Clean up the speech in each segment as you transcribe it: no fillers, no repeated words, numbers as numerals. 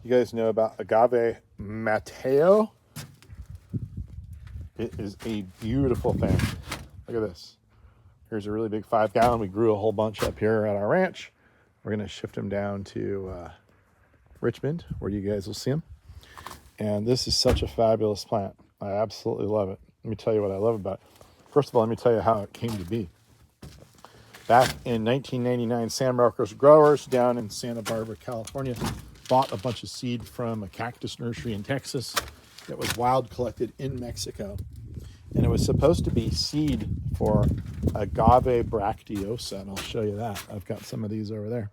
You guys know about Agave Mateo? It is a beautiful thing. Look at this. Here's a really big 5-gallon. We grew a whole bunch up here at our ranch. We're going to shift them down to Richmond, where you guys will see them. And this is such a fabulous plant. I absolutely love it. Let me tell you what I love about it. First of all, let me tell you how it came to be. Back in 1999, San Marcos growers down in Santa Barbara, California, bought a bunch of seed from a cactus nursery in Texas that was wild collected in Mexico. And it was supposed to be seed for Agave Bracteosa, and I'll show you that. I've got some of these over there.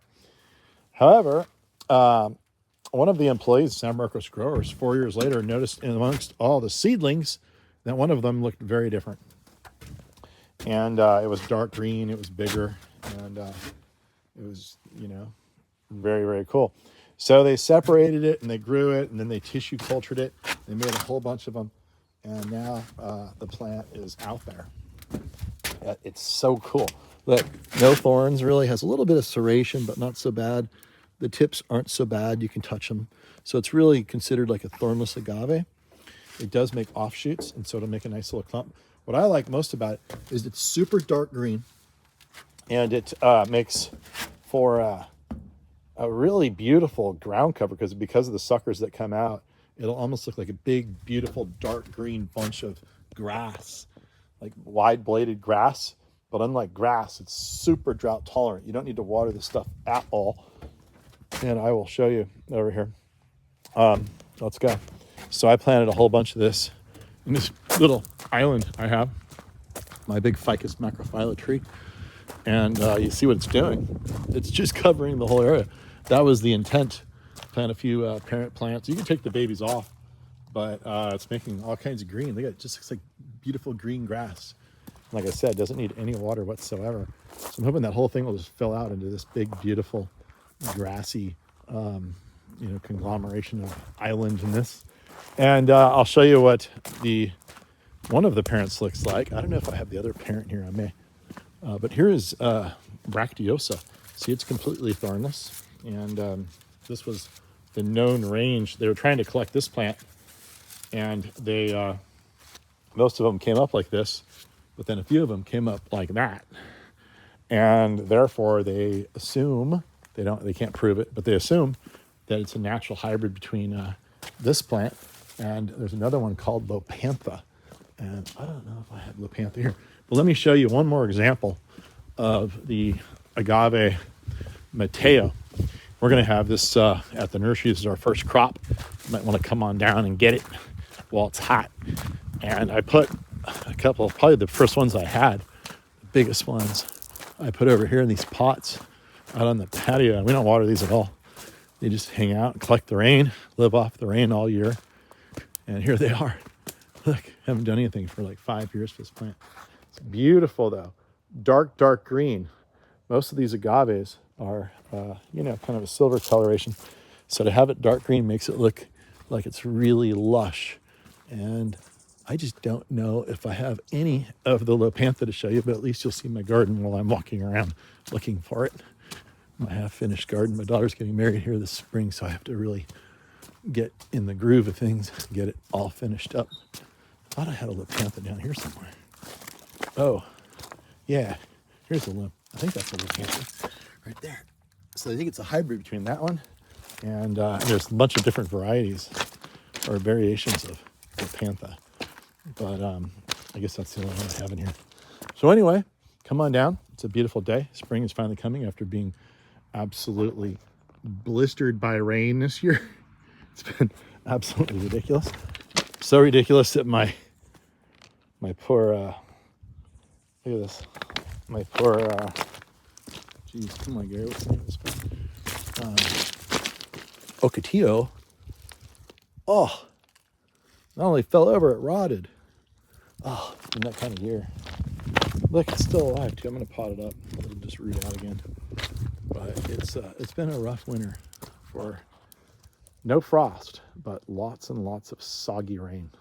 However, one of the employees, San Marcos growers, 4 years later, noticed in amongst all the seedlings that one of them looked very different. And it was dark green, it was bigger, and it was, very, very cool. So they separated it and they grew it, and then they tissue cultured it. They made a whole bunch of them, and now the plant is out there. It's so cool. Look, no thorns really, has a little bit of serration, but not so bad. The tips aren't so bad, you can touch them. So it's really considered like a thornless agave. It does make offshoots, and so it'll make a nice little clump. What I like most about it is it's super dark green, and it makes for a really beautiful ground cover because of the suckers that come out. It'll almost look like a big, beautiful, dark green bunch of grass, like wide-bladed grass. But unlike grass, it's super drought tolerant. You don't need to water this stuff at all. And I will show you over here. Let's go. So I planted a whole bunch of this in this little island I have, my big ficus macrophylla tree. And you see what it's doing. It's just covering the whole area. That was the intent. Plant a few parent plants. You can take the babies off, but it's making all kinds of green. Look at it, just looks like beautiful green grass. Like I said, it doesn't need any water whatsoever. So I'm hoping that whole thing will just fill out into this big, beautiful, grassy, conglomeration of island in this. And I'll show you what one of the parents looks like. I don't know if I have the other parent here. I may. But here is Bracteosa. See, it's completely thornless. And this was the known range. They were trying to collect this plant, and they most of them came up like this, but then a few of them came up like that. And therefore they assume, they can't prove it, but they assume that it's a natural hybrid between this plant and there's another one called Lopantha. And I don't know if I have Lopantha here, but let me show you one more example of the Agave Mateo. We're going to have this at the nursery. This is our first crop. You might want to come on down and get it while it's hot. And I put a couple, probably the first ones I had, the biggest ones, I put over here in these pots out on the patio. And we don't water these at all. They just hang out and collect the rain, live off the rain all year. And here they are. Look, haven't done anything for like 5 years for this plant. It's beautiful though. Dark, dark green. Most of these agaves are, kind of a silver coloration. So to have it dark green makes it look like it's really lush. And I just don't know if I have any of the Lopantha to show you, but at least you'll see my garden while I'm walking around looking for it. My half-finished garden. My daughter's getting married here this spring, so I have to really get in the groove of things, get it all finished up. I thought I had a Lopantha down here somewhere. Oh, yeah. Here's a limb. I think that's a Lopantha right there. So I think it's a hybrid between that one and there's a bunch of different varieties or variations of Lopantha. But I guess that's the only one I have in here. So anyway, come on down. It's a beautiful day. Spring is finally coming after being absolutely blistered by rain this year. It's been absolutely ridiculous. So ridiculous that my poor, look at this. My poor, come on, Gary, what's the name of this plant? Ocotillo. Oh, not only fell over, it rotted. Oh, it's been that kind of year. Look, it's still alive too. I'm gonna pot it up. It'll just root out again. But it's been a rough winter for no frost, but lots and lots of soggy rain.